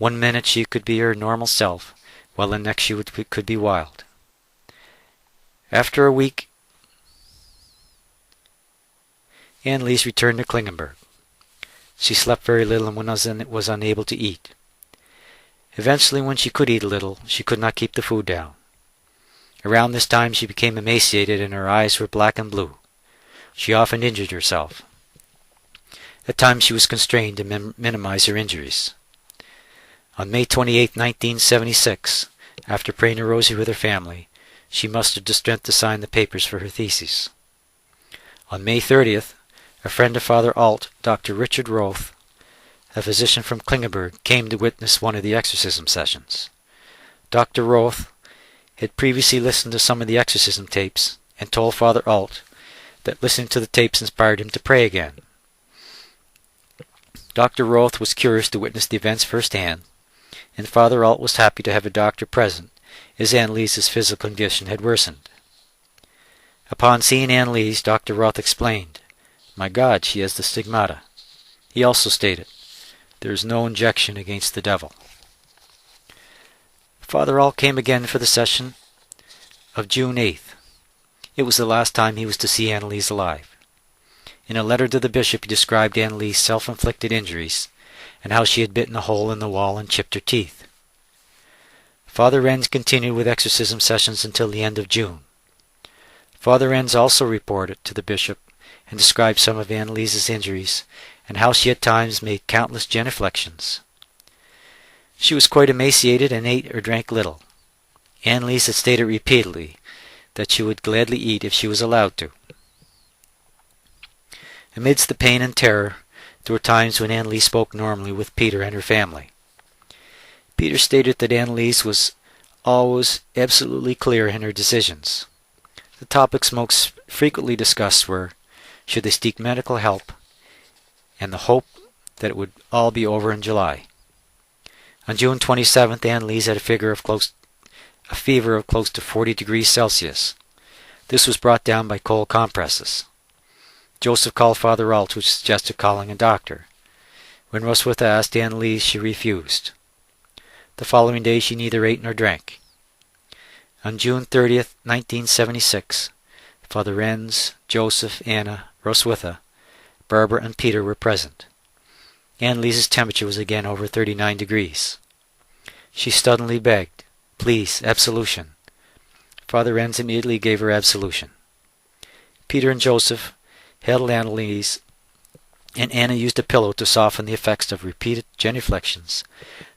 One minute she could be her normal self, while the next she could be wild. After a week, Anneliese returned to Klingenberg. She slept very little and was unable to eat. Eventually, when she could eat a little, she could not keep the food down. Around this time she became emaciated and her eyes were black and blue. She often injured herself. At times she was constrained to minimize her injuries. On May 28, 1976, after praying a rosary with her family, she mustered the strength to sign the papers for her thesis. On May 30th, a friend of Father Alt, Dr. Richard Roth, a physician from Klingenberg, came to witness one of the exorcism sessions. Dr. Roth had previously listened to some of the exorcism tapes and told Father Alt that listening to the tapes inspired him to pray again. Dr. Roth was curious to witness the events firsthand, and Father Alt was happy to have a doctor present, as Anneliese's physical condition had worsened. Upon seeing Anneliese, Dr. Roth explained, "My God, she has the stigmata." He also stated, "There is no injection against the devil." Father Alt came again for the session of June 8th. It was the last time he was to see Anneliese alive. In a letter to the bishop, he described Anneliese's self-inflicted injuries and how she had bitten a hole in the wall and chipped her teeth. Father Renz continued with exorcism sessions until the end of June. Father Renz also reported to the bishop and described some of Anneliese's injuries and how she at times made countless genuflections. She was quite emaciated and ate or drank little. Anneliese had stated repeatedly that she would gladly eat if she was allowed to. Amidst the pain and terror, there were times when Anneliese spoke normally with Peter and her family. Peter stated that Anneliese was always absolutely clear in her decisions. The topics most frequently discussed were, should they seek medical help, and the hope that it would all be over in July. On June 27th, Anneliese had a fever of close to 40 degrees Celsius. This was brought down by cold compresses. Joseph called Father Alt, who suggested calling a doctor. When Roswitha asked Anneliese, she refused. The following day she neither ate nor drank. On June 30th, 1976, Father Renz, Joseph, Anna, Roswitha, Barbara, and Peter were present. Anneliese's temperature was again over 39 degrees. She suddenly begged, "Please, absolution." Father Renz immediately gave her absolution. Peter and Joseph held Anneliese, and Anna used a pillow to soften the effects of repeated genuflections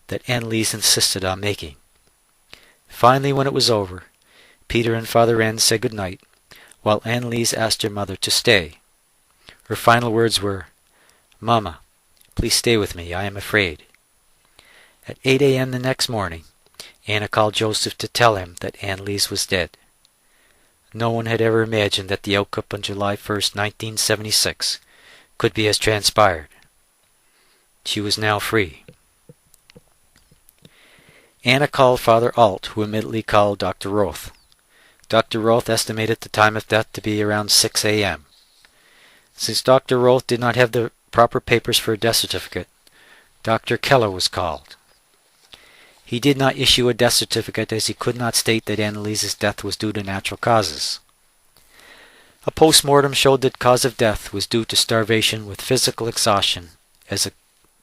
that Anneliese insisted on making. Finally, when it was over, Peter and Father Renz said good night, while Anneliese asked her mother to stay. Her final words were, "Mama, please stay with me, I am afraid." At 8 a.m. the next morning, Anna called Joseph to tell him that Anneliese was dead. No one had ever imagined that the outcome on July 1st, 1976 could be as transpired. She was now free. Anna called Father Alt, who immediately called Dr. Roth. Dr. Roth estimated the time of death to be around 6 a.m. Since Dr. Roth did not have the proper papers for a death certificate, Dr. Keller was called. He did not issue a death certificate as he could not state that Anneliese's death was due to natural causes. A post-mortem showed that cause of death was due to starvation with physical exhaustion as a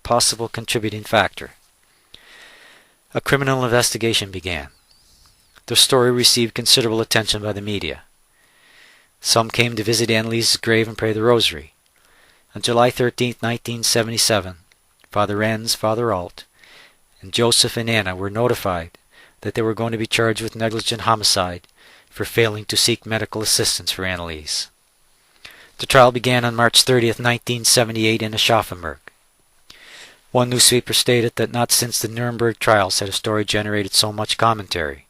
possible contributing factor. A criminal investigation began. The story received considerable attention by the media. Some came to visit Anneliese's grave and pray the rosary. On July 13, 1977, Father Renz, Father Alt, and Joseph and Anna were notified that they were going to be charged with negligent homicide for failing to seek medical assistance for Anneliese. The trial began on March 30, 1978 in Aschaffenburg. One newspaper stated that not since the Nuremberg trials had a story generated so much commentary.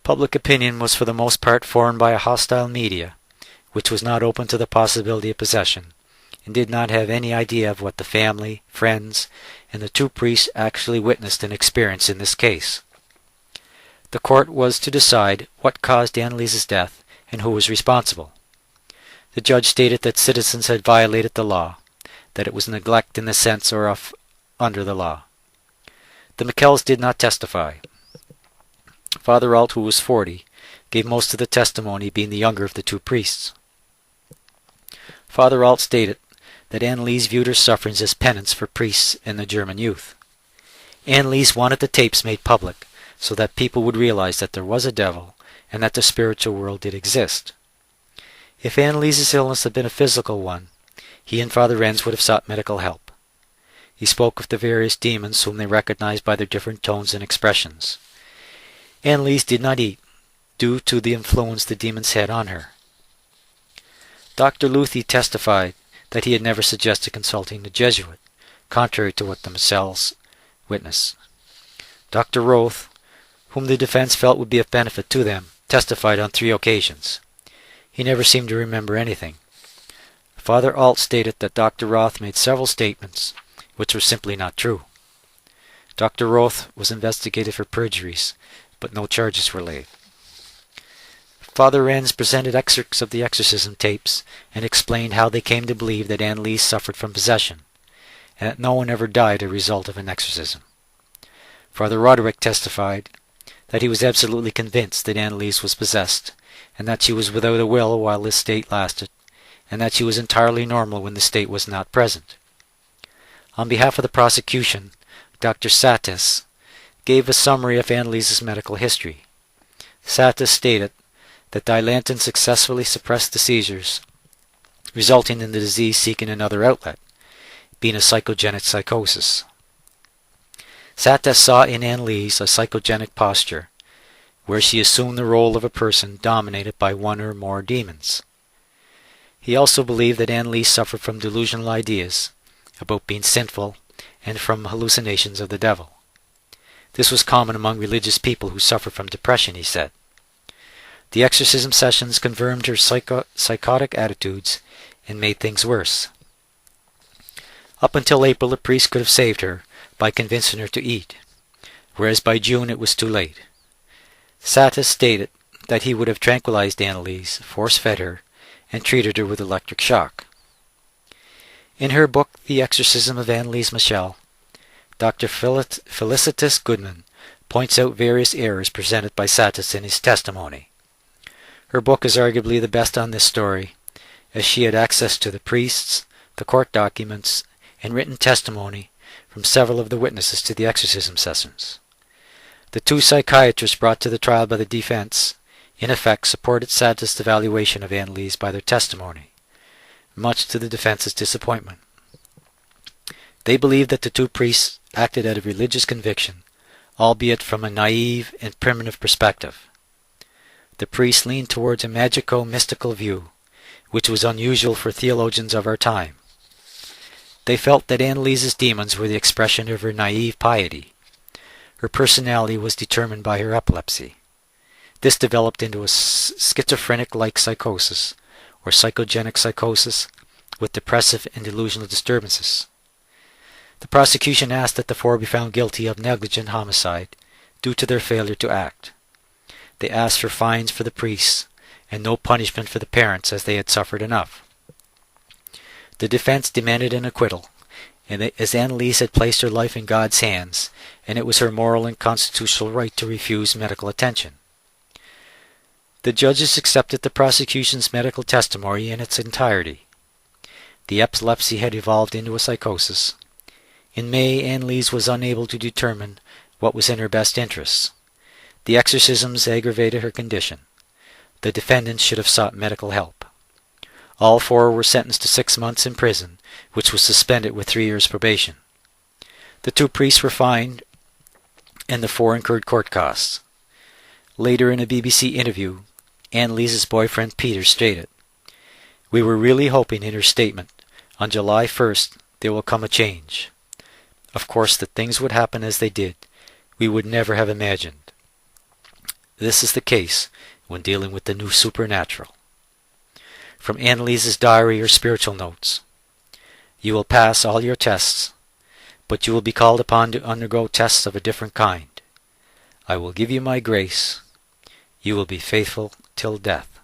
Public opinion was for the most part formed by a hostile media, which was not open to the possibility of possession, and did not have any idea of what the family, friends, and the two priests actually witnessed and experienced in this case. The court was to decide what caused Anneliese's death and who was responsible. The judge stated that citizens had violated the law, that it was neglect in the sense or of under the law. The Michels did not testify. Father Alt, who was 40, gave most of the testimony, being the younger of the two priests. Father Alt stated that Anneliese viewed her sufferings as penance for priests and the German youth. Anneliese wanted the tapes made public so that people would realize that there was a devil and that the spiritual world did exist. If Anneliese's illness had been a physical one, he and Father Renz would have sought medical help. He spoke of the various demons whom they recognized by their different tones and expressions. Anneliese did not eat, due to the influence the demons had on her. Dr. Luthi testified that he had never suggested consulting the Jesuit, contrary to what the Michels witnessed. Dr. Roth, whom the defense felt would be of benefit to them, testified on 3 occasions. He never seemed to remember anything. Father Alt stated that Dr. Roth made several statements which were simply not true. Dr. Roth was investigated for perjuries, but no charges were laid. Father Renz presented excerpts of the exorcism tapes and explained how they came to believe that Anneliese suffered from possession, and that no one ever died as a result of an exorcism. Father Roderick testified that he was absolutely convinced that Anneliese was possessed, and that she was without a will while this state lasted, and that she was entirely normal when the state was not present. On behalf of the prosecution, Dr. Satis gave a summary of Anneliese's medical history. Satis stated that Dilantin successfully suppressed the seizures, resulting in the disease seeking another outlet, being a psychogenic psychosis. Satis saw in Anneliese a psychogenic posture, where she assumed the role of a person dominated by one or more demons. He also believed that Anneliese suffered from delusional ideas about being sinful and from hallucinations of the devil. This was common among religious people who suffer from depression, he said. The exorcism sessions confirmed her psychotic attitudes and made things worse. Up until April, the priest could have saved her by convincing her to eat, whereas by June it was too late. Satis stated that he would have tranquilized Anneliese, force-fed her, and treated her with electric shock. In her book, The Exorcism of Anneliese Michel, Dr. Felicitas Goodman points out various errors presented by Satis in his testimony. Her book is arguably the best on this story, as she had access to the priests, the court documents, and written testimony from several of the witnesses to the exorcism sessions. The 2 psychiatrists brought to the trial by the defense, in effect, supported Satis' evaluation of Anneliese by their testimony, much to the defense's disappointment. They believed that the 2 priests acted out of religious conviction, albeit from a naive and primitive perspective. The priests leaned towards a magico-mystical view, which was unusual for theologians of our time. They felt that Anneliese's demons were the expression of her naive piety. Her personality was determined by her epilepsy. This developed into a schizophrenic-like psychosis, or psychogenic psychosis, with depressive and delusional disturbances. The prosecution asked that the 4 be found guilty of negligent homicide due to their failure to act. They asked for fines for the priests and no punishment for the parents, as they had suffered enough. The defense demanded an acquittal, and as Anneliese had placed her life in God's hands, and it was her moral and constitutional right to refuse medical attention. The judges accepted the prosecution's medical testimony in its entirety. The epilepsy had evolved into a psychosis. In May, Anneliese was unable to determine what was in her best interests. The exorcisms aggravated her condition. The defendants should have sought medical help. All 4 were sentenced to 6 months in prison, which was suspended with 3 years probation. The 2 priests were fined, and the 4 incurred court costs. Later in a BBC interview, Anneliese's boyfriend Peter stated, "We were really hoping in her statement, on July 1st, there will come a change. Of course, that things would happen as they did, we would never have imagined. This is the case when dealing with the new supernatural." From Anneliese's diary or spiritual notes, "You will pass all your tests, but you will be called upon to undergo tests of a different kind. I will give you my grace. You will be faithful till death."